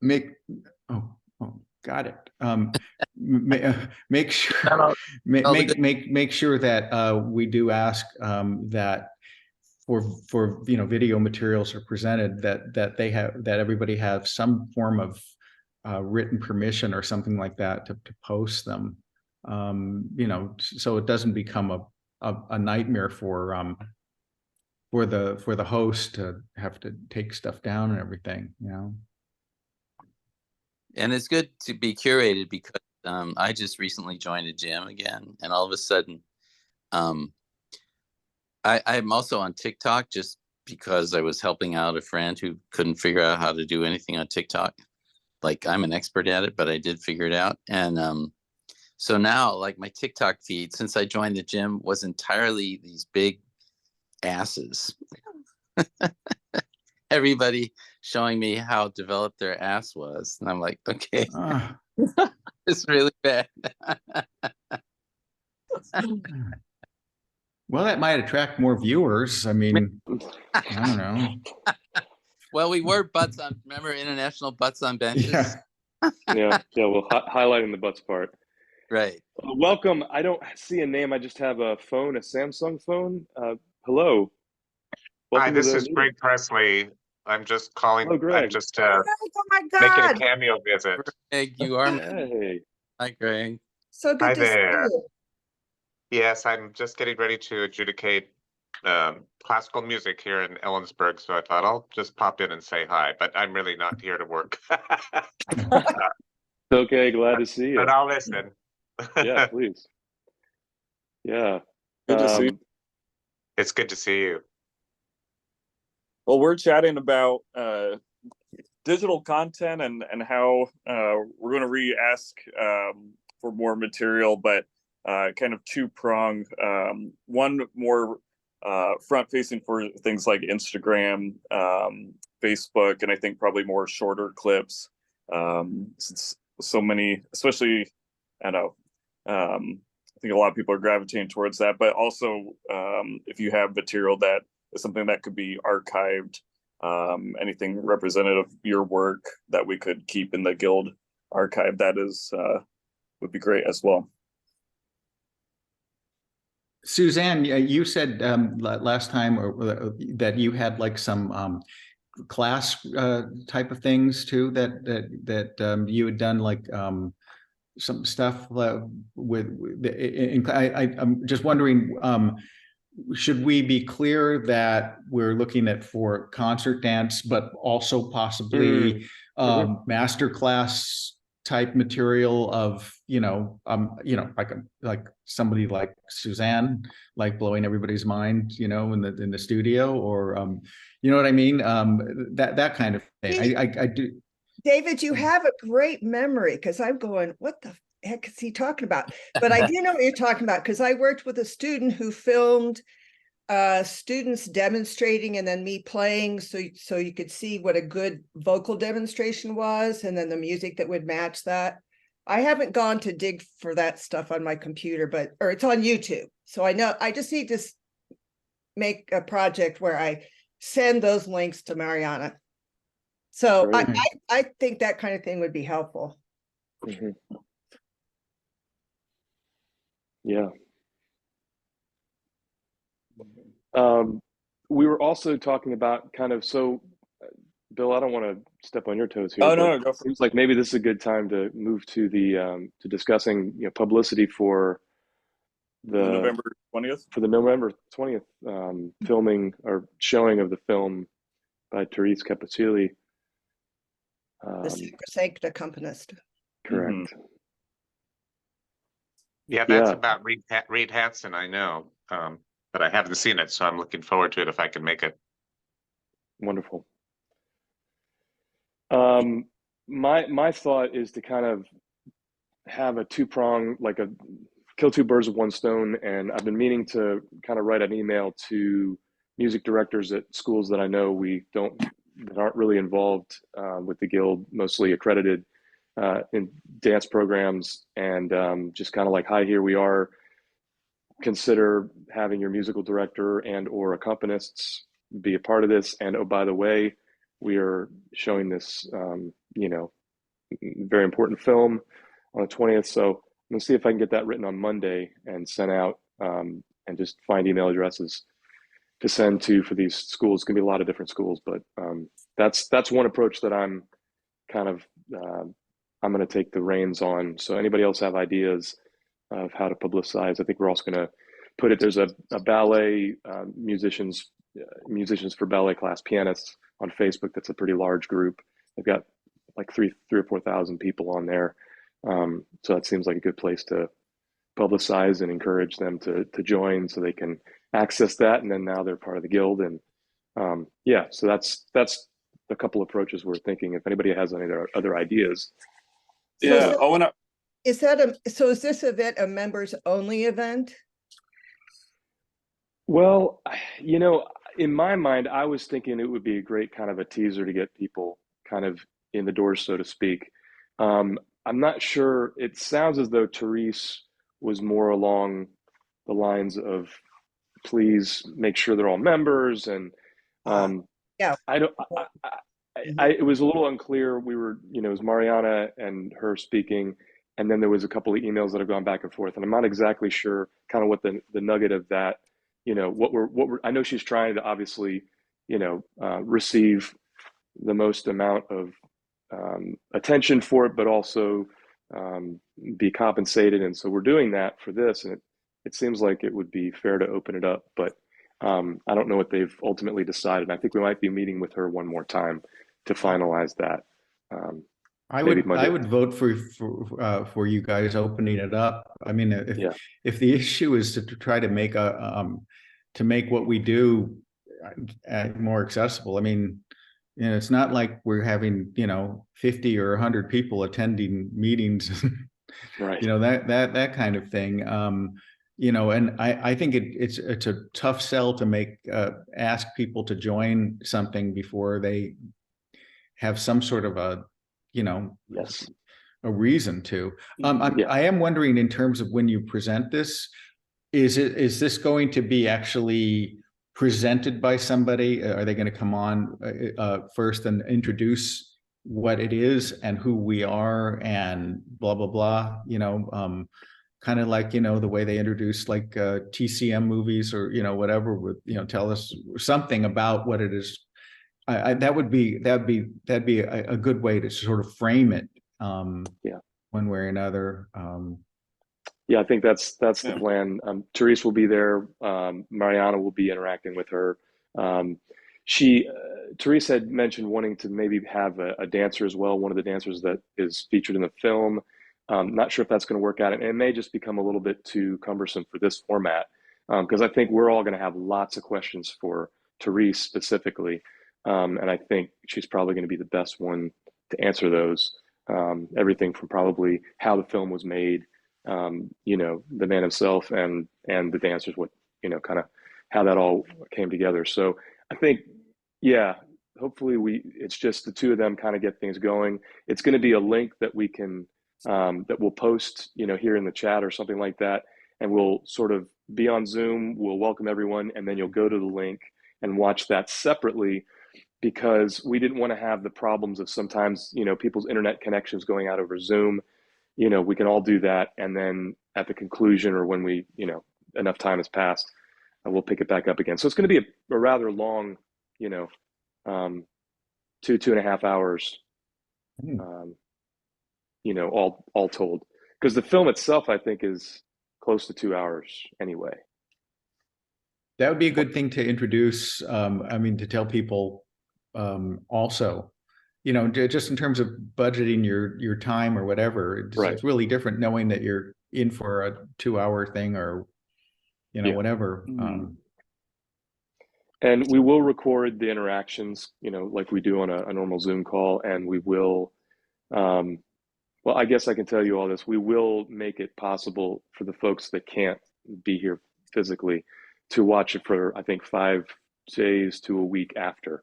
make oh, got it. Make sure No, no, the good. make sure that we do ask that for video materials are presented that everybody have some form of written permission or something like that to post them. So it doesn't become a nightmare for the host to have to take stuff down and everything. And it's good to be curated because I just recently joined a gym again, and all of a sudden, um, I'm also on TikTok just because I was helping out a friend who couldn't figure out how to do anything on TikTok. Like I'm an expert at it, but I did figure it out. And so now, like my TikTok feed, since I joined the gym, was entirely these big asses. Everybody showing me how developed their ass was, and I'm like, okay, Ah, it's really bad. well, that might attract more viewers. I mean, I don't know. Well, we were butts on. Remember International Butts on Benches? Yeah. Yeah, yeah. Well, highlighting the butts part. Right. Welcome. I don't see a name. I just have a phone, a Samsung phone. Hello. Hi, Welcome to this the is meeting. Greg Presley. I'm just Hello, calling. I'm Greg. just Greg, oh my making a God. cameo visit. Greg, you are. Hey. Hi, Greg. So Hi good to see there. you. Yes, I'm just getting ready to adjudicate classical music here in Ellensburg, so I thought I'll just pop in and say hi, but I'm really not here to work. Okay, glad to see you. But I'll listen. Yeah, please. Yeah. Good to see you. It's good to see you. Well, we're chatting about digital content and how we're going to re-ask for more material, but kind of two-pronged. One more front-facing for things like Instagram, Facebook, and I think probably more shorter clips. Since so many, especially, I don't know, I think a lot of people are gravitating towards that, but also if you have material that is something that could be archived, anything representative of your work that we could keep in the guild archive, that is would be great as well. Suzanne, you said last time that you had like some class type of things too that you had done like some stuff I'm just wondering, should we be clear that we're looking at for concert dance, but also possibly master class type material of like somebody like Suzanne, like blowing everybody's mind, in the studio, or you know what I mean? That kind of thing. I do. David, you have a great memory because I'm going, what the heck is he talking about? But I do know what you're talking about because I worked with a student who filmed students demonstrating and then me playing so you could see what a good vocal demonstration was and then the music that would match that. I haven't gone to dig for that stuff on my computer, or it's on YouTube. So I know I just need to make a project where I send those links to Mariana. So I think that kind of thing would be helpful. Yeah. We were also talking about kind of, so Bill, I don't want to step on your toes here. Oh no, go it seems like maybe this is a good time to move to the to discussing publicity for the November 20th. For the November 20th filming or showing of the film by Therese Cappuccilli. The Sacrosancta accompanist. Correct. Yeah, that's about Reed Hansen, I know, but I haven't seen it, so I'm looking forward to it if I can make it. Wonderful. My thought is to kind of have a two-prong, like a kill two birds with one stone, and I've been meaning to kind of write an email to music directors at schools that I know that aren't really involved with the guild, mostly accredited in dance programs, and just kind of like, hi, here we are. Consider having your musical director and or accompanists be a part of this. And oh, by the way, we are showing this, you know, very important film on the 20th. So I'm gonna see if I can get that written on Monday and sent out, and just find email addresses to send to for these schools. It's gonna be a lot of different schools, but that's one approach that I'm kind of I'm going to take the reins on. So anybody else have ideas of how to publicize? I think we're also going to put it. There's a ballet musicians for ballet class pianists on Facebook. That's a pretty large group. They've got like three or 4,000 people on there. So that seems like a good place to publicize and encourage them to join so they can access that. And then now they're part of the guild. And yeah, so that's a couple approaches we're thinking. If anybody has any other ideas. Yeah, So- I want to. Is that so is this event a members only event? Well, you know, in my mind, I was thinking it would be a great kind of a teaser to get people kind of in the doors, so to speak. I'm not sure. It sounds as though Therese was more along the lines of please make sure they're all members, and Yeah. I don't. It was a little unclear. We were, you know, it was Mariana and her speaking, and then there was a couple of emails that have gone back and forth, and I'm not exactly sure kind of what the nugget of that, you know, what we're. I know she's trying to obviously, you know, receive the most amount of attention for it, but also be compensated, and so we're doing that for this, and it seems like it would be fair to open it up, but I don't know what they've ultimately decided. I think we might be meeting with her one more time to finalize that. I maybe would Monday. I would vote for you guys opening it up. I mean, Yeah. if the issue is to try to make to make what we do more accessible. I mean, you know, it's not like we're having, you know, 50 or 100 people attending meetings, Right. you know, that kind of thing. You know, and I think it's a tough sell to make ask people to join something before they have some sort of a, you know, Yes. a reason to. Yeah. I am wondering, in terms of when you present this, is this going to be actually presented by somebody? Are they going to come on first and introduce what it is and who we are and blah blah blah? You know, kind of like, you know, the way they introduce like TCM movies or, you know, whatever, with, you know, tell us something about what it is. That'd be a good way to sort of frame it. Yeah. One way or another. Yeah, I think that's Yeah. the plan. Therese will be there. Mariana will be interacting with her. Therese had mentioned wanting to maybe have a dancer as well, one of the dancers that is featured in the film. Not sure if that's going to work out. And it may just become a little bit too cumbersome for this format, because I think we're all going to have lots of questions for Therese specifically. And I think she's probably going to be the best one to answer those. Everything from probably how the film was made, you know, the man himself and the dancers, what, you know, kind of how that all came together. So I think, yeah, hopefully it's just the two of them kind of get things going. It's going to be a link that we can, that we'll post, you know, here in the chat or something like that. And we'll sort of be on Zoom. We'll welcome everyone. And then you'll go to the link and watch that separately, because we didn't want to have the problems of sometimes, you know, people's internet connections going out over Zoom. You know, we can all do that. And then at the conclusion, or when we, you know, enough time has passed, we'll pick it back up again. So it's going to be a rather long, you know, 2.5 hours, you know, all told, because the film itself, I think, is close to 2 hours anyway. That would be a good thing to introduce. I mean, to tell people also, you know, just in terms of budgeting your time or whatever. Right. It's really different knowing that you're in for a 2-hour thing, or, you know, Yeah. whatever. And we will record the interactions, you know, like we do on a normal Zoom call, and we will, well, I guess I can tell you all this. We will make it possible for the folks that can't be here physically to watch it for, I think, 5 days to a week after.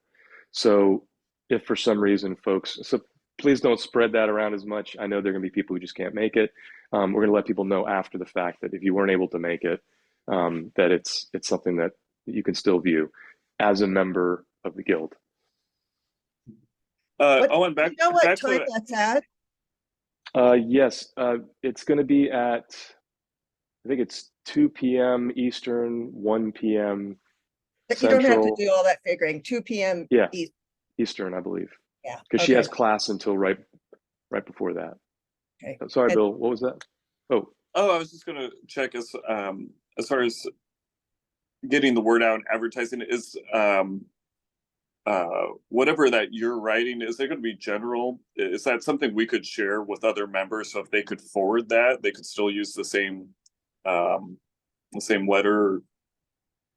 So if for some reason folks, so please don't spread that around as much. I know there are going to be people who just can't make it. We're going to let people know after the fact that if you weren't able to make it, that it's something that you can still view as a member of the guild. Owen, Do you know what back time to that's at? Yes, it's going to be at, I think it's 2 p.m. Eastern, 1 p.m. You don't have to Central. do all that figuring. 2 p.m. Yeah, East. Eastern, I believe, Yeah. because she Okay. has class until right before that. Okay. Sorry, And- Bill, what was that? Oh, I was just gonna check as far as getting the word out and advertising is whatever that you're writing, is it going to be general? Is that something we could share with other members? So if they could forward that, they could still use the same letter.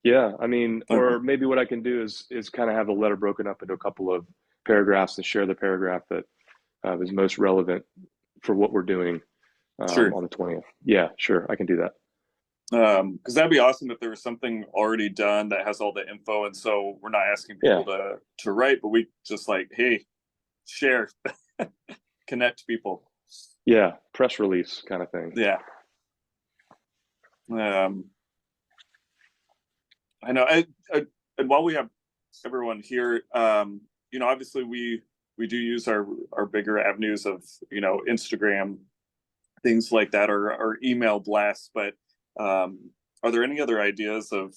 yeah, I mean, or maybe what I can do is kind of have the letter broken up into a couple of paragraphs and share the paragraph that is most relevant for what we're doing Sure. on the 20th. Yeah, sure, I can do that. Because that'd be awesome if there was something already done that has all the info, and so we're not asking people to write, but we just like, hey, share, connect people. Yeah, press release kind of thing. Yeah. I know. And while we have everyone here, obviously we do use our bigger avenues of Instagram, things like that, or email blasts. But are there any other ideas of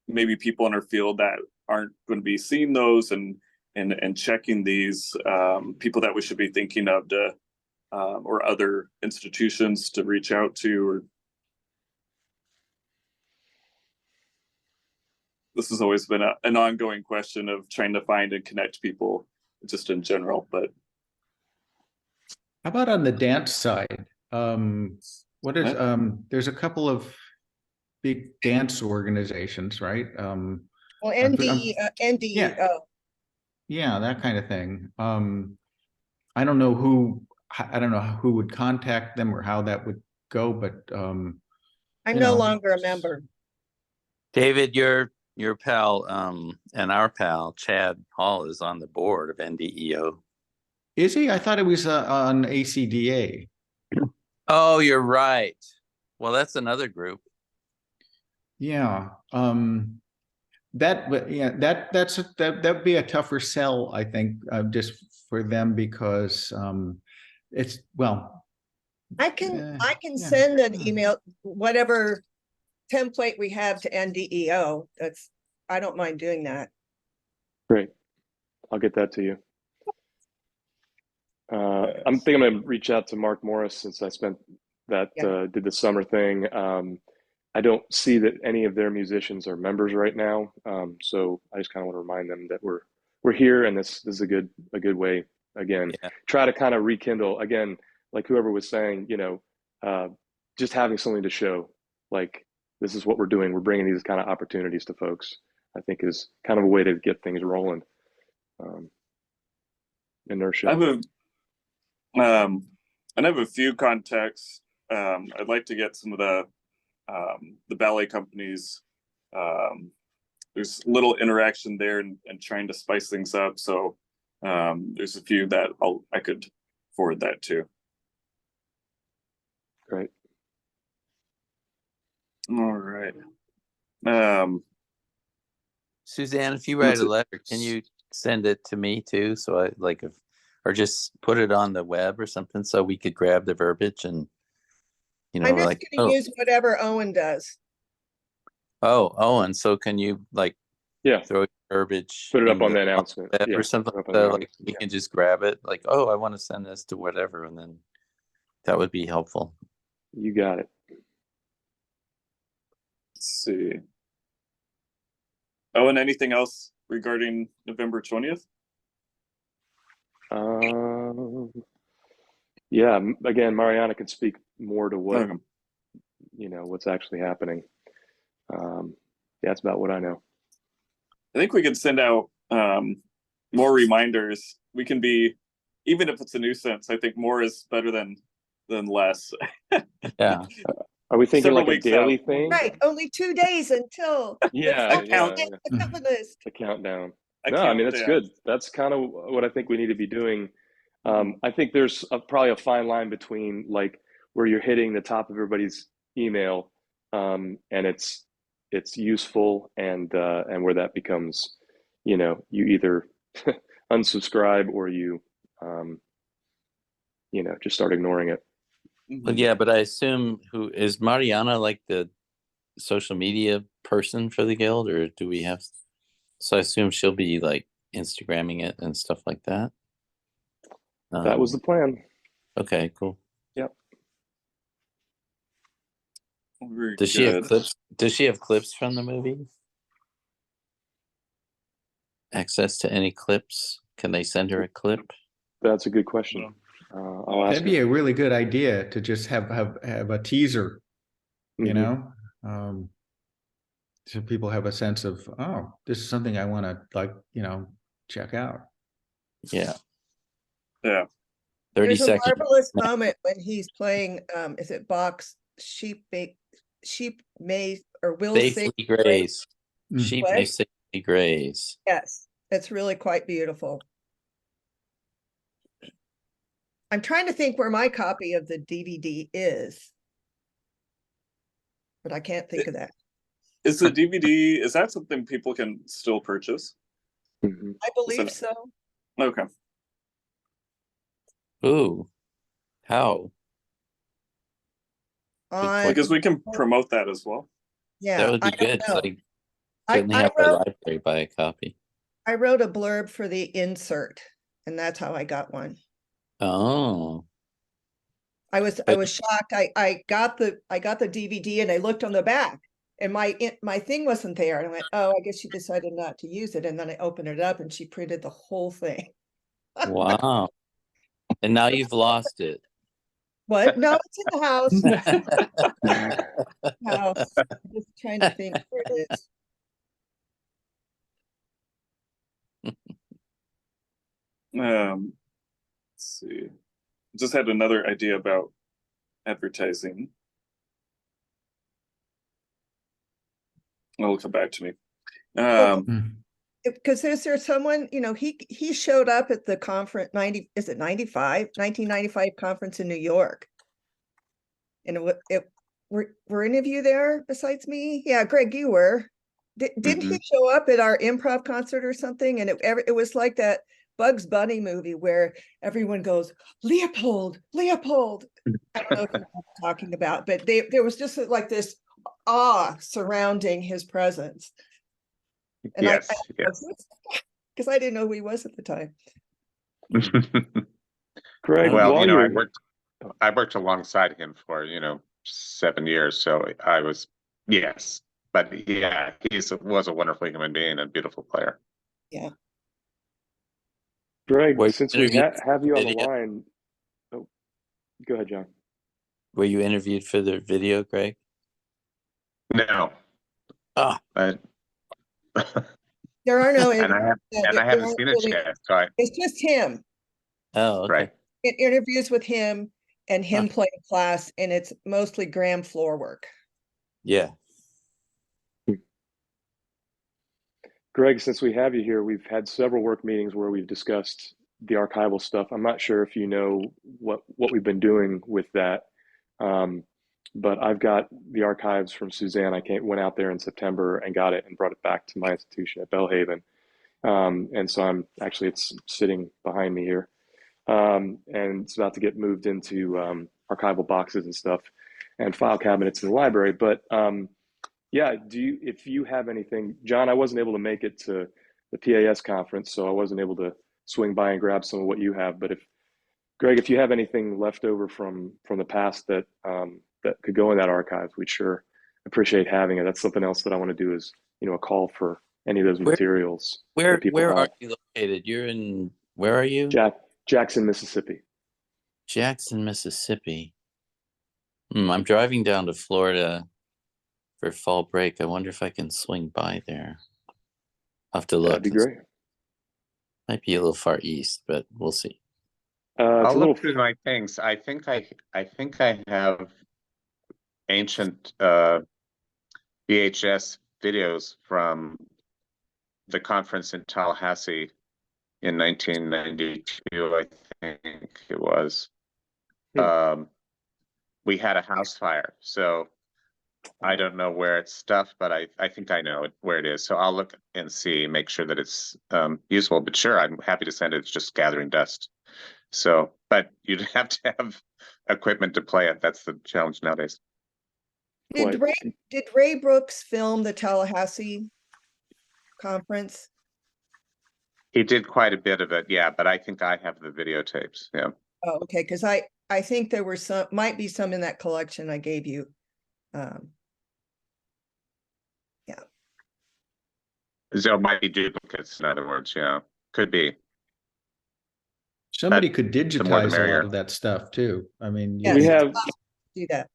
maybe people in our field that aren't going to be seeing those and checking these, people that we should be thinking of to or other institutions to reach out to? Or this has always been an ongoing question of trying to find and connect people just in general. But How about on the dance side? There's a couple of big dance organizations, right? Well, I'm- NDO. Yeah, that kind of thing. I don't know who would contact them or how that would go, but I'm you no know. longer a member. David, your pal and our pal Chad Hall is on the board of NDEO. Is he? I thought it was on ACDA. Oh, you're right. Well, that's another group. Yeah. That'd be a tougher sell, I think, just for them because it's I can yeah. send an email, whatever template we have to NDEO. I don't mind doing that. Great, I'll get that to you. I'm thinking I'm gonna reach out to Mark Morris since I spent that did the summer thing. I don't see that any of their musicians are members right now, so I just kind of want to remind them that we're here, and this is a good way. Again, try to kind of rekindle again, like whoever was saying, just having something to show, like this is what we're doing. We're bringing these kind of opportunities to folks. I think is kind of a way to get things rolling. Inertia. I have a few contacts. I'd like to get some of the ballet companies. There's little interaction there and trying to spice things up. So there's a few that I could forward that to. Great. All right. Suzanne, if you write a letter, can you send it to me too? So I or just put it on the web or something so we could grab the verbiage and I'm just going to use whatever Owen does. Oh, Owen, so can you throw your verbiage, put it up on the announcement or something so we can just grab it, like, oh, I want to send this to whatever, and then that would be helpful. You got it. Let's see. Owen, anything else regarding November 20th? Yeah, again, Mariana can speak more to what what's actually happening. That's about what I know. I think we could send out more reminders. We can be, even if it's a nuisance, I think more is better than less. Yeah. Are we thinking like a daily thing? Right. Only 2 days until the countdown. I mean, that's good. That's kind of what I think we need to be doing. I think there's probably a fine line between like where you're hitting the top of everybody's email and it's useful and where that becomes, you either unsubscribe or you just start ignoring it. Well, yeah, but I assume who is Mariana, like the social media person for the guild, or do we have? So I assume she'll be like Instagramming it and stuff like that. That was the plan. Okay, cool. Yep. Very Does she have good. clips? Does she have clips from the movie? Access to any clips? Can they send her a clip? That's a good question. I'll ask That'd be her. a really good idea to just have a teaser, you Mhm. know, so people have a sense of, oh, this is something I want to check out. Yeah. Yeah. 30 There's a seconds. marvelous moment when he's playing, is it Bach's sheep may or will sing Safely graze. Mm. Sheep What? may safely graze. Yes, it's really quite beautiful. I'm trying to think where my copy of the DVD is, but I can't think of that. Is the DVD, is that something people can still purchase? Mhm. I believe so. Okay. Ooh. How? On, Because we can promote that as well. yeah, That would be I don't good. 'Cause know. I certainly have my library buy a copy. I wrote a blurb for the insert, and that's how I got one. Oh. I was But- shocked. I got the DVD and I looked on the back and my thing wasn't there. And I went, oh, I guess she decided not to use it. And then I opened it up and she printed the whole thing. Wow. And now you've lost it. What? No, it's in the house. House. I'm just trying to think where it is. Let's see. Just had another idea about advertising. It'll come back to me. Because there's someone, he showed up at the conference 1995 conference in New York. And were any of you there besides me? Yeah, Greg, you were. Didn't he show up at our improv concert or something? And it was like that Bugs Bunny movie where everyone goes, Leopold, Leopold. I don't know if you know what I'm talking about, but there was just like this awe surrounding his presence. And Yes. because I didn't know who he was at the time. Greg, Well, while you're I worked alongside him for 7 years, so I was yes, but yeah, was a wonderful human being and beautiful player. Yeah. Greg, Were you since we interviewed have you on the video? line, oh, go ahead, John. Were you interviewed for the video, Greg? No, Ah, but There are no and I there haven't aren't seen it really- yet. So It's just him. oh, okay. right. Interviews with him and him playing class, and it's mostly Graham floor work. Yeah. Greg, since we have you here, we've had several work meetings where we've discussed the archival stuff. I'm not sure if you know what we've been doing with that, but I've got the archives from Suzanne. I went out there in September and got it and brought it back to my institution at Belhaven, and so it's sitting behind me here, and it's about to get moved into archival boxes and stuff, and file cabinets in the library, but. Yeah, if you have anything, John, I wasn't able to make it to the PAS conference, so I wasn't able to swing by and grab some of what you have. But Greg, if you have anything left over from the past that could go in that archive, we'd sure appreciate having it. That's something else that I want to do is, a call for any of those materials. Where people are have. you located? You're in, where are you? Jackson, Mississippi. Jackson, Mississippi. I'm driving down to Florida for fall break. I wonder if I can swing by there. I'll have to look. That'd be great. Might be a little far east, but we'll see. I'll look through my things. I think I have ancient VHS videos from the conference in Tallahassee in 1992. I think it was. We had a house fire, so I don't know where it's stuffed, but I think I know where it is. So I'll look and see, make sure that it's useful. But sure, I'm happy to send it. It's just gathering dust. So, but you'd have to have equipment to play it. That's the challenge nowadays. Did Ray Brooks film the Tallahassee conference? He did quite a bit of it, yeah, but I think I have the videotapes. Yeah. Oh, okay, because I think there were might be some in that collection I gave you. Yeah. So it might be duplicates, in other words, yeah. Could be. Somebody But could the more the digitize a lot merrier. of that stuff too. I mean, Yes, We it's have- possible to do that.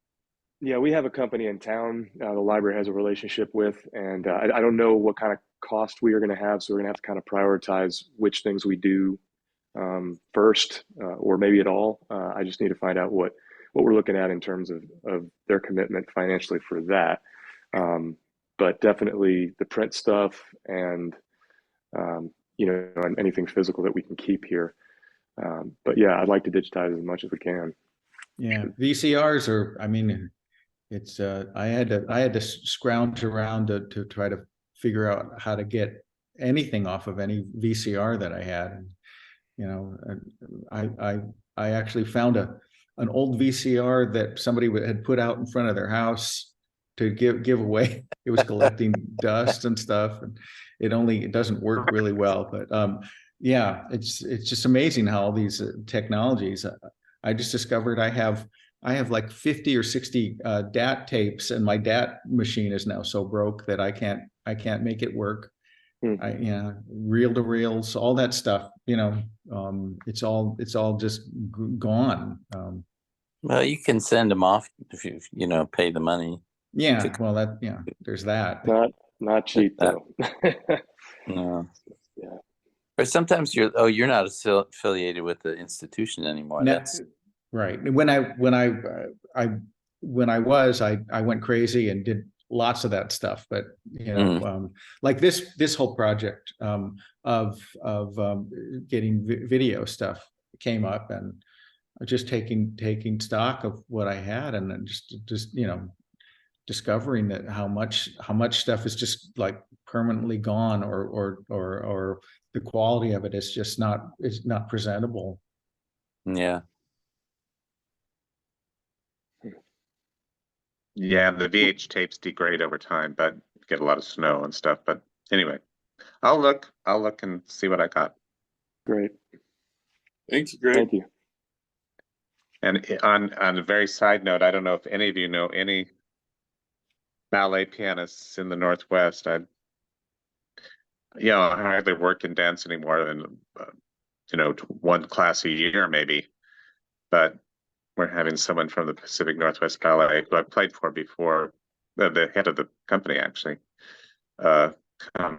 Yeah, we have a company in town the library has a relationship with, and I don't know what kind of cost we are going to have, so we're going to have to kind of prioritize which things we do first, or maybe at all. I just need to find out what we're looking at in terms of their commitment financially for that. But definitely the print stuff and and anything physical that we can keep here. But yeah, I'd like to digitize as much as we can. yeah, VCRs are, I mean, it's I had to scrounge around to try to figure out how to get anything off of any VCR that I had. And, you know, I actually found an old VCR that somebody had put out in front of their house to give away. It was collecting dust and stuff, and it doesn't work really well. But yeah, it's just amazing how all these technologies. I just discovered I have like 50 or 60 DAT tapes, and my DAT machine is now so broke that I can't make it work. Reel to reels, all that stuff, it's all just gone. Well, you can send them off if you pay the money. Yeah, well, there's that. Not cheap though. No. Yeah. But sometimes you're not affiliated with the institution anymore. That's right. When I was, I went crazy and did lots of that stuff, but like this whole project of getting video stuff came up, and just taking stock of what I had, and then just discovering that how much stuff is just like permanently gone, or the quality of it is just not presentable. Yeah. Yeah, the VH tapes degrade over time, but get a lot of snow and stuff. But anyway, I'll look and see what I got. Great. Thank you, Greg. Thank you. And on a very side note, I don't know if any of you know any ballet pianists in the Northwest. I hardly work in dance anymore than one class a year maybe, but we're having someone from the Pacific Northwest Ballet, who I played for before, the head of the company actually, come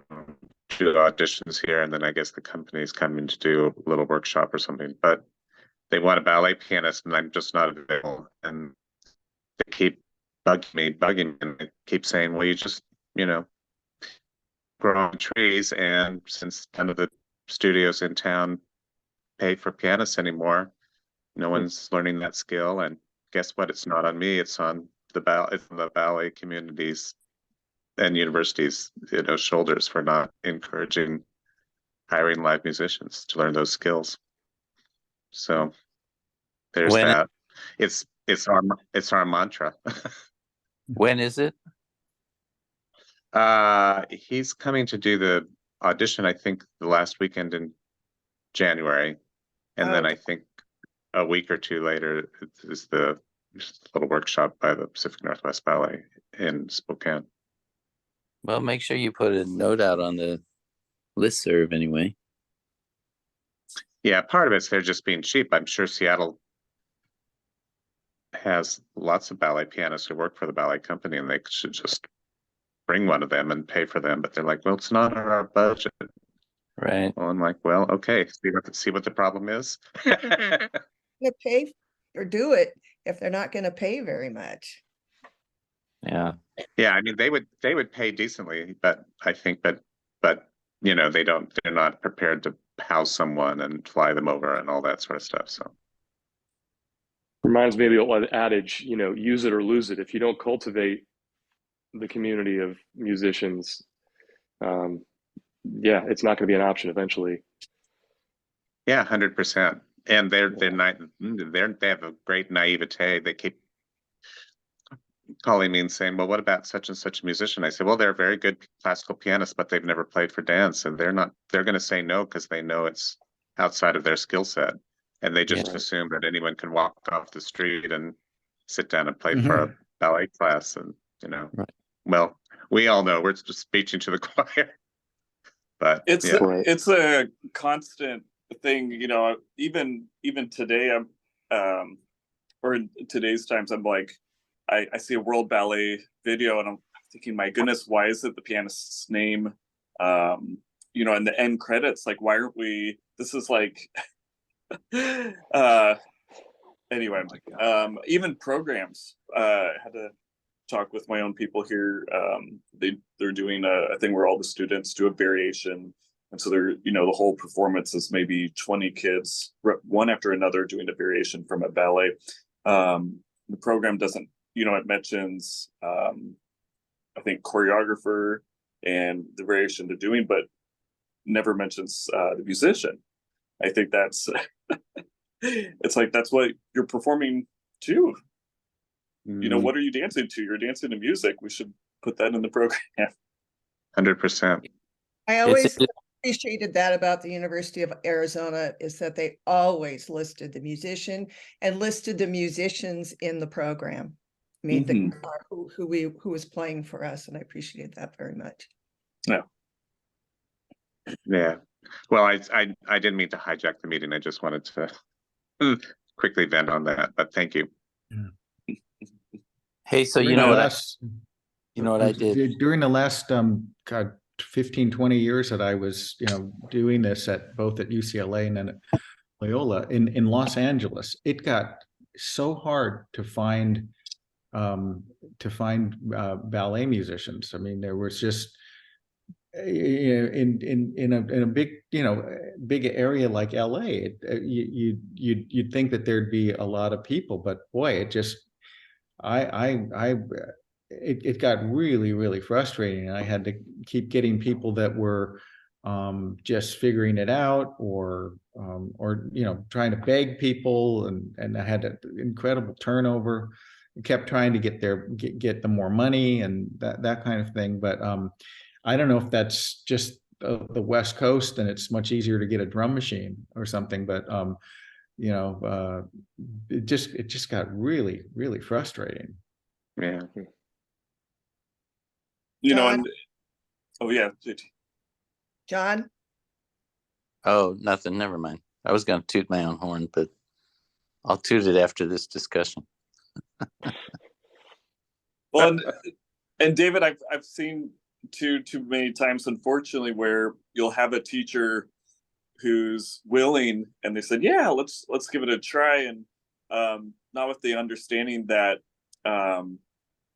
do auditions here, and then I guess the company's coming to do a little workshop or something. But they want a ballet pianist, and I'm just not available. And they keep bugging me, and they keep saying, "Well, you just grow on trees." And since none of the studios in town pay for pianists anymore, no one's learning that skill. And guess what? It's not on me. It's on the ballet communities and universities, shoulders for not encouraging hiring live musicians to learn those skills. So there's that. It's our mantra. When is it? He's coming to do the audition, I think, the last weekend in January, and then I think a week or two later is the little workshop by the Pacific Northwest Ballet in Spokane. Well, make sure you put a note out on the listserv anyway. Yeah, part of it's they're just being cheap. I'm sure Seattle has lots of ballet pianists who work for the ballet company, and they should just bring one of them and pay for them. But they're like, well, it's not in our budget. Right. Well, I'm like, well, okay, see what the problem is. To pay or do it if they're not going to pay very much. Yeah. Yeah, I mean, they would pay decently, but I think, but they're not prepared to house someone and fly them over and all that sort of stuff. So reminds me of the old adage, use it or lose it. If you don't cultivate the community of musicians, it's not going to be an option eventually. Yeah, 100%. And they have a great naivete. They keep calling me and saying, well, what about such and such a musician? I say, well, they're a very good classical pianist, but they've never played for dance. And they're going to say no because they know it's outside of their skill set. And they just assume that anyone can walk off the street and sit down and play for a ballet class. And, well, we all know we're just preaching to the choir. But it's a constant thing, even today, or in today's times, I'm like, I see a World Ballet video and I'm thinking, my goodness, why is it the pianist's name? And the end credits, like, why aren't we, this is like, anyway, even programs, had to talk with my own people here. They're doing a thing where all the students do a variation. And so they're, the whole performance is maybe 20 kids, one after another, doing a variation from a ballet. The program doesn't, it mentions, I think, choreographer and the variation they're doing, but never mentions the musician. I think that's, it's like, that's what you're performing to. What are you dancing to? You're dancing to music. We should put that in the program. 100%. I always appreciated that about the University of Arizona, is that they always listed the musician and listed the musicians in the program. I mean, who was playing for us, and I appreciated that very much. Yeah. Well, I didn't mean to hijack the meeting. I just wanted to quickly vent on that, but thank you. Hey, so you know what I did during the last 15, 20 years that I was, doing this both at UCLA and then at Loyola in Los Angeles. It got so hard to find ballet musicians. I mean, there was just in a big big area like LA, you'd think that there'd be a lot of people, but boy, it just it got really, really frustrating. And I had to keep getting people that were just figuring it out, or trying to beg people, and I had an incredible turnover. I kept trying to get them more money and that kind of thing. But I don't know if that's just the West Coast and it's much easier to get a drum machine or something. But it just got really, really frustrating. Yeah. And John? Oh, nothing. Never mind. I was going to toot my own horn, but I'll toot it after this discussion. Well, and David, I've seen too many times, unfortunately, where you'll have a teacher who's willing, and they said, yeah, let's give it a try, and not with the understanding that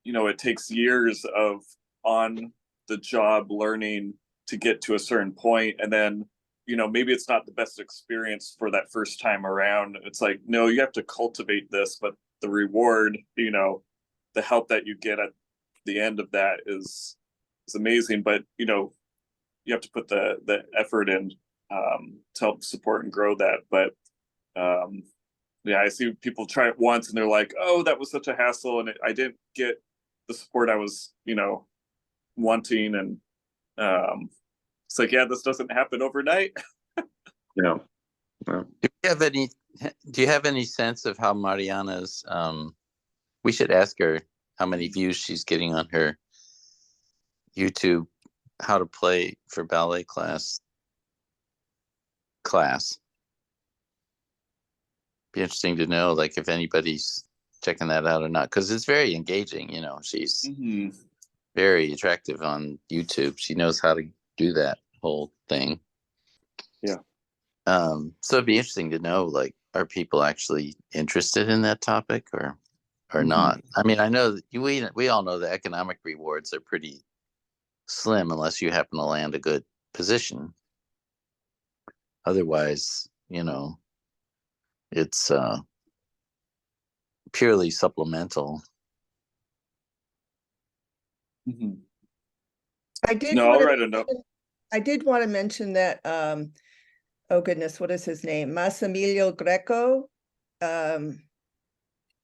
it takes years of on the job learning to get to a certain point, and then maybe it's not the best experience for that first time around. It's like, no, you have to cultivate this, but the reward, the help that you get at the end of that is amazing. But you have to put the effort in to help support and grow that. But I see people try it once and they're like, oh, that was such a hassle, and I didn't get the support I was wanting. And it's like, yeah, this doesn't happen overnight. No. Do you have any sense of how Mariana's we should ask her how many views she's getting on her YouTube how to play for ballet class. Be interesting to know, like, if anybody's checking that out or not, because it's very engaging. She's very attractive on YouTube. She knows how to do that whole thing. Yeah. So it'd be interesting to know, like, are people actually interested in that topic or not? I mean, I know that we all know the economic rewards are pretty slim unless you happen to land a good position. Otherwise, it's purely supplemental. I did No, I'll write a note. I did want to mention that oh goodness, what is his name? Massimiliano Greco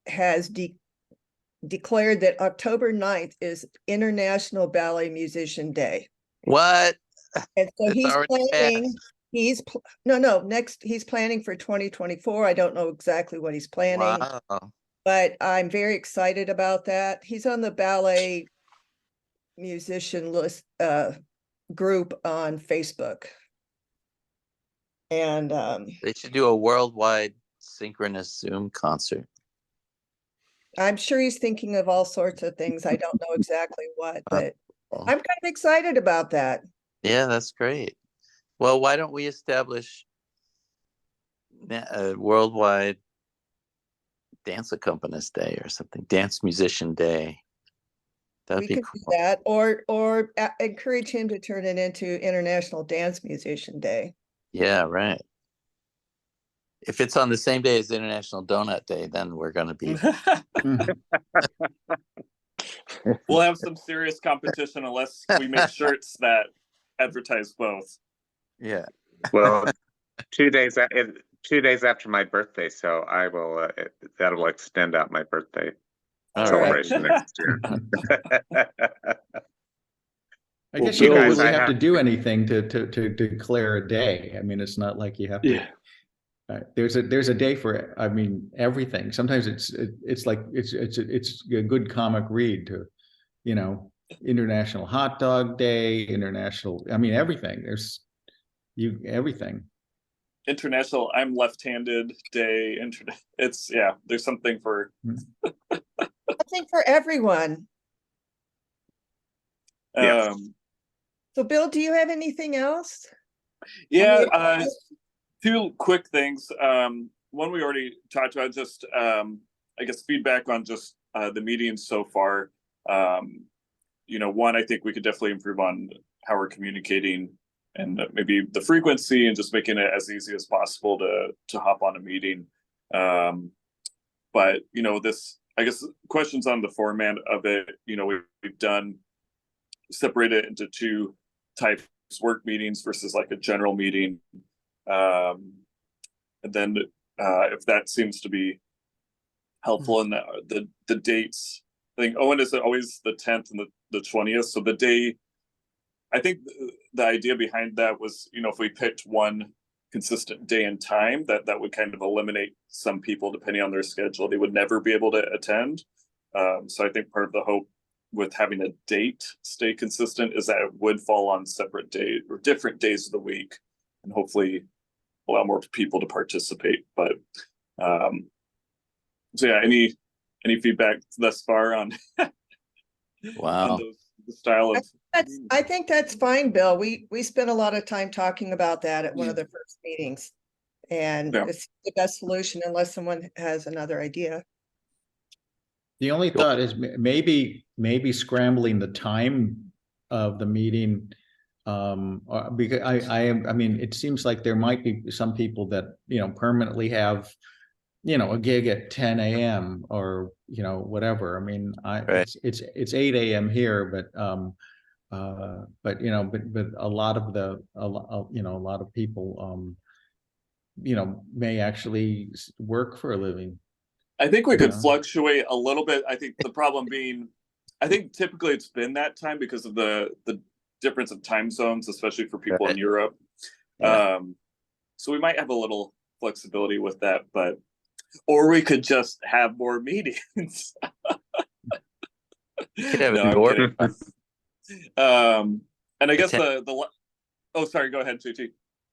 has declared that October 9th is International Ballet Musician Day. What? And so It's he's already planning, passed. he's planning for 2024. I don't know exactly what he's planning, Wow. but I'm very excited about that. He's on the ballet musician list group on Facebook. And They should do a worldwide synchronous Zoom concert. I'm sure he's thinking of all sorts of things. I don't know exactly what, but Oh, I'm kind of excited about that. yeah, that's great. Well, why don't we establish a worldwide dance accompanist day or something, dance musician day? That'd We be could do cool. that, or encourage him to turn it into International Dance Musician Day. Yeah, right. If it's on the same day as International Donut Day, then we're going to be. We'll have some serious competition unless we make shirts that advertise both. Yeah. Well, 2 days 2 days after my birthday, so I will. That'll extend out my birthday All right. celebration next year. I Well, guess you Bill don't was- really have to do anything to declare a day. I mean, it's not like you have to. Yeah. There's a day for, I mean, everything. Sometimes it's like it's a good comic read to, you know, International Hot Dog Day, International. I mean, everything. There's everything. International I'm left-handed day. It's yeah. There's something for. Something for everyone. Yes. So Bill, do you have anything else? Yeah, two quick things. One we already talked about, just I guess feedback on just the meetings so far. One, I think we could definitely improve on how we're communicating and maybe the frequency and just making it as easy as possible to hop on a meeting. But this, I guess, questions on the format of it. We've done separate it into two types: work meetings versus like a general meeting. And then if that seems to be helpful in the dates, I think Owen, is it always the 10th and the 20th? So the day, I think the idea behind that was, if we picked one consistent day and time, that would kind of eliminate some people, depending on their schedule, they would never be able to attend. So I think part of the hope with having a date stay consistent is that it would fall on separate days or different days of the week, and hopefully allow more people to participate. But so yeah, any feedback thus far on Wow. on the style of? I think that's fine, Bill. We spent a lot of time talking about that at one of the first meetings, and it's the best solution unless someone has another idea. The only thought is maybe scrambling the time of the meeting, because I mean, it seems like there might be some people that, permanently have, a gig at 10 a.m. or, whatever. I mean, Right. it's 8 a.m. here, but a lot of a lot of people, may actually work for a living. I think we could Yeah. fluctuate a little bit. I think the problem being, I think typically it's been that time because of the difference of time zones, especially for people in Europe. Yeah. So we might have a little flexibility with that, or we could just have more meetings. You could have No, it I'm more kidding. fun. And I guess oh, sorry, go ahead, Tucci.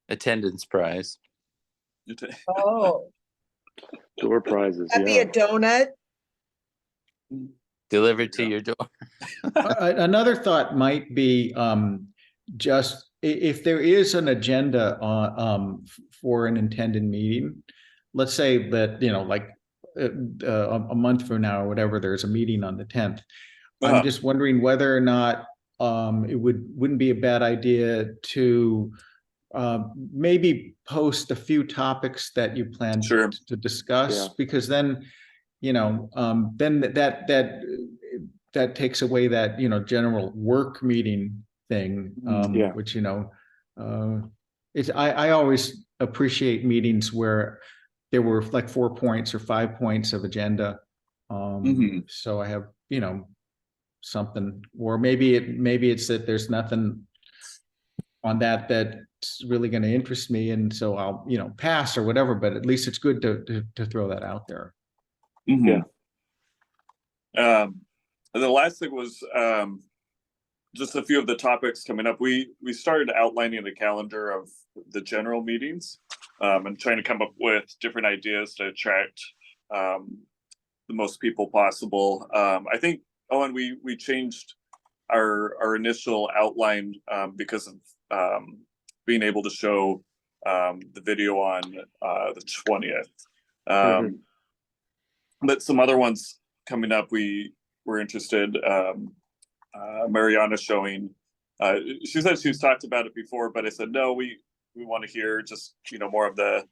Attendance prize. Oh, Door prizes. that'd be Yeah. a donut. Delivered to your door. Another thought might be, just if there is an agenda for an intended meeting, let's say that, like a month from now or whatever, there's a meeting on the 10th. I'm just wondering whether or not it wouldn't be a bad idea to maybe post a few topics that you plan Sure. to discuss, Yeah. because then, then that takes away that, general work meeting thing, Yeah. which, it's, I always appreciate meetings where there were like 4 points or 5 points of agenda. So I have, you know, something, or maybe it's that there's nothing on that that's really going to interest me, and so I'll, you know, pass or whatever. But at least it's good to throw that out there. Yeah. The last thing was just a few of the topics coming up. We started outlining the calendar of the general meetings and trying to come up with different ideas to attract the most people possible. I think, Owen, we changed our initial outline because of being able to show the video on the 20th. But some other ones coming up, we were interested. Mariana showing, she said she's talked about it before, but I said, no, we want to hear just, you know, more of the,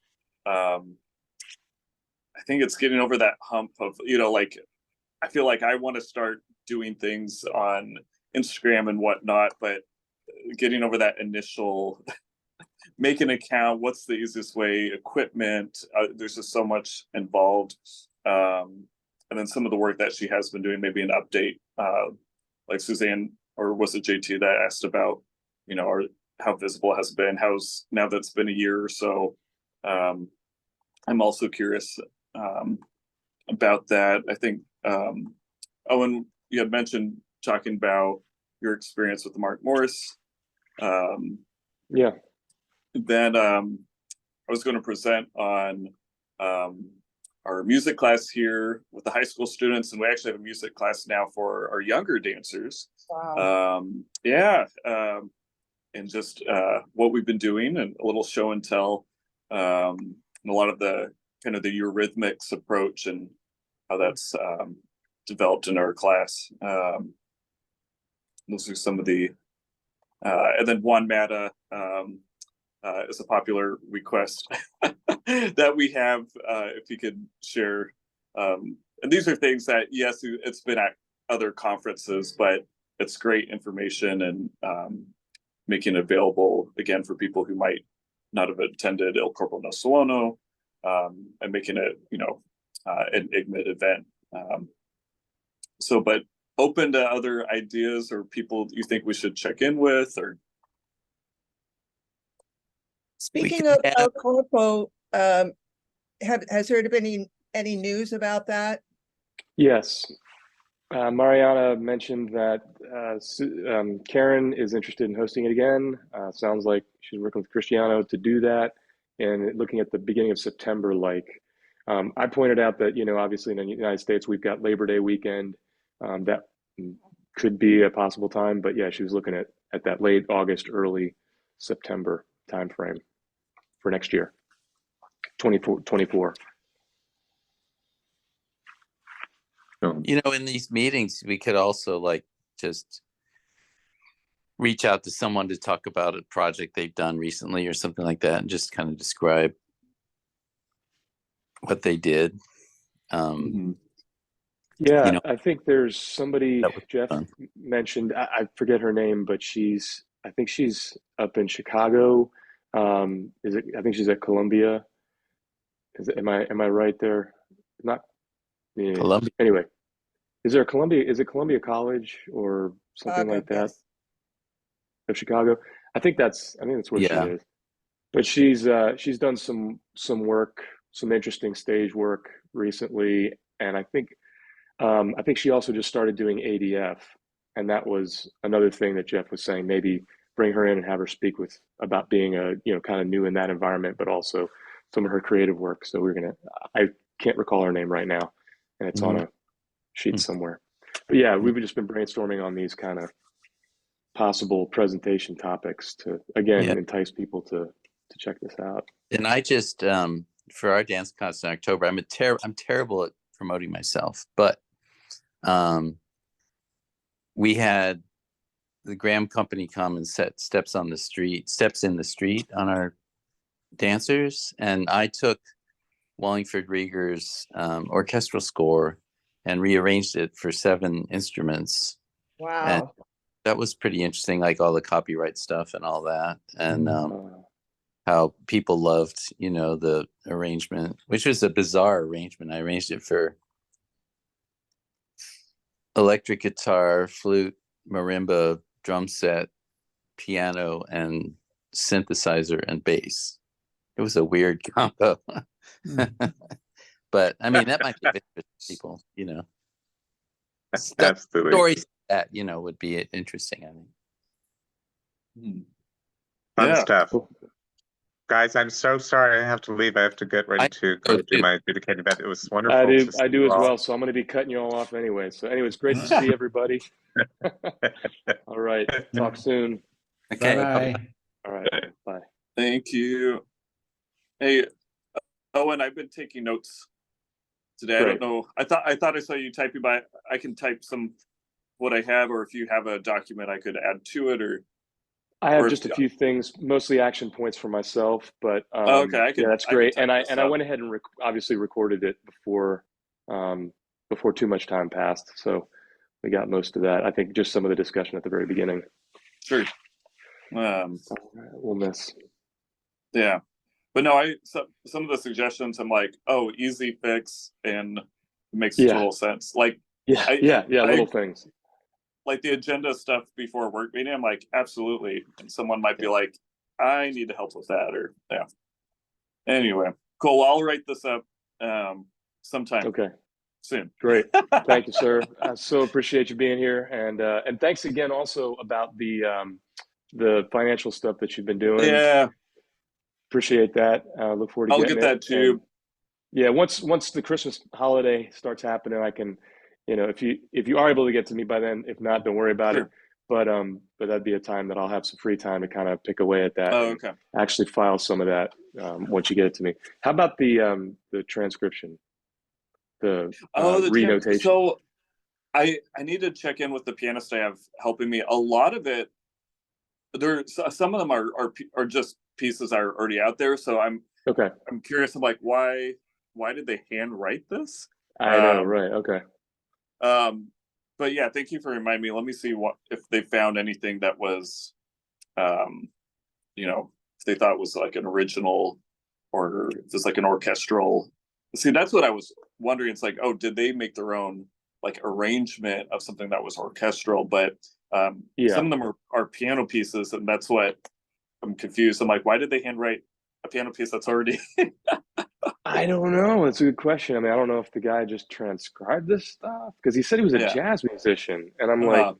I think it's getting over that hump of, you know, like, I feel like I want to start doing things on Instagram and whatnot, but getting over that initial, make an account, what's the easiest way, equipment, there's just so much involved. And then some of the work that she has been doing, maybe an update, like Suzanne, or was it JT that asked about, you know, how visible has it been? How's, now that's been a year or so. I'm also curious about that. I think, Owen, you had mentioned talking about your experience with Mark Morris. Yeah. Then I was going to present on our music class here with the high school students, and we actually have a music class now for our younger dancers. Wow. And just what we've been doing, and a little show and tell, and a lot of the kind of the Eurythmics approach and how that's developed in our class. Those are some of the, and then Juan Mata is a popular request that we have, if you could share. And these are things that, yes, it's been at other conferences, but it's great information, and making it available again for people who might not have attended Il Corpo No Suono, and making it, you know, an IGMD event. So, but open to other ideas or people you think we should check in with, or. Speaking of El Corpo, has there been any news about that? Yes. Mariana mentioned that Karen is interested in hosting it again. Sounds like she's working with Cristiano to do that, and looking at the beginning of September. Like, I pointed out that, you know, obviously in the United States we've got Labor Day weekend. That could be a possible time, but yeah, she was looking at that late August, early September timeframe for next year, 24. You know, in these meetings, we could also like just reach out to someone to talk about a project they've done recently or something like that, and just kind of describe what they did. Yeah, you know, I think there's somebody Jeff fun. mentioned. I forget her name, but I think she's up in Chicago. I think she's at Columbia. Am I right there? Not. Yeah. Columbia. Anyway, is there a Columbia? Is it Columbia College or something like that? Yes. Of Chicago. I think that's where she is. But she's done some work, some interesting stage work recently, and I think she also just started doing ADF, and that was another thing that Jeff was saying. Maybe bring her in and have her speak about being kind of new in that environment, but also some of her creative work. So I can't recall her name right now, and it's on a sheet somewhere. But yeah, we've just been brainstorming on these kind of possible presentation topics to, again, entice people to check this out. And I just, for our dance class in October, I'm terrible at promoting myself, but we had the Graham Company come and set steps in the street on our dancers, and I took Wallingford Rieger's orchestral score and rearranged it for 7 instruments. Wow. And that was pretty interesting, like all the copyright stuff and all that. And how people loved, the arrangement, which was a bizarre arrangement. I arranged it for electric guitar, flute, marimba, drum set, piano, and synthesizer and bass. It was a weird combo. But I mean, that might be of interest to people, Absolutely. Stories that, would be interesting, I think. Fun Yeah. stuff. Guys, I'm so sorry I have to leave. I have to get ready to go do my dedicated event. It was wonderful I do. to see I do you as all. well. So I'm going to be cutting you all off anyway. So anyway, it's great to see everybody. All right. Talk soon. Okay. Bye-bye. All right. Bye. Thank you. Hey, Owen, I've been taking notes today. Great. I don't know. I thought I saw you typing, but I can type some what I have, or if you have a document I could add to it, or I have or just a few things, mostly action points for myself, but okay, I can. yeah, that's I can great. type And I this up. went ahead and obviously recorded it before too much time passed, so we got most of that. I think just some of the discussion at the very beginning. Sure. We'll miss. Yeah, but no, some of the suggestions I'm like, oh, easy fix, and it makes total sense. Like, Yeah, little things. Like the agenda stuff before a work meeting, I'm like, absolutely. And someone might be like, I need to help with that, or yeah. Anyway, cool. Well, I'll write this up sometime. Okay. Soon. Great. Thank you, sir. I so appreciate you being here, and thanks again also about the financial stuff that you've been doing. Yeah. Appreciate that. Look forward to I'll getting get that it. too. And yeah, once the Christmas holiday starts happening, I can, if you are able to get to me by then, if not, don't worry about it. But that'd be a time that I'll have some free time to kind of pick away at that. Oh, okay. Actually file some of that once you get it to me. How about the transcription? The renotation. So I need to check in with the pianist I have helping me. A lot of it, some of them are just pieces that are already out there. So I'm curious. I'm like, why did they handwrite this? I know, right? Okay. But yeah, thank you for reminding me. Let me see if they found anything that was, if they thought was like an original, or if it's like an orchestral. See, that's what I was wondering. It's like, oh, did they make their own like arrangement of something that was orchestral? But some of them are piano pieces, and that's what I'm confused. I'm like, why did they handwrite a piano piece that's already? I don't know. It's a good question. I mean, I don't know if the guy just transcribed this stuff, because he said he was a jazz musician, and I'm like,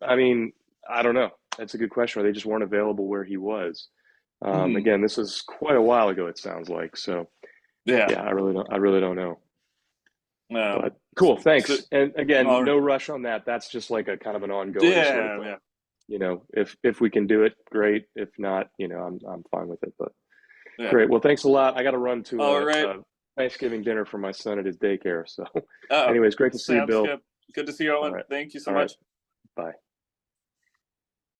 I mean, I don't know. That's a good question. Or they just weren't available where he was. Again, this is quite a while ago, it sounds like. So yeah, I really don't know. But cool, thanks. So, and again, no rush on that. That's just like a kind of an ongoing sort of thing. If we can do it, great. If not, I'm fine with it. But great. Well, thanks a lot. I got to run to a Thanksgiving dinner for my son at his daycare. So anyways, great to see you, Bill. Good to see you, Owen. Thank you so much. Bye.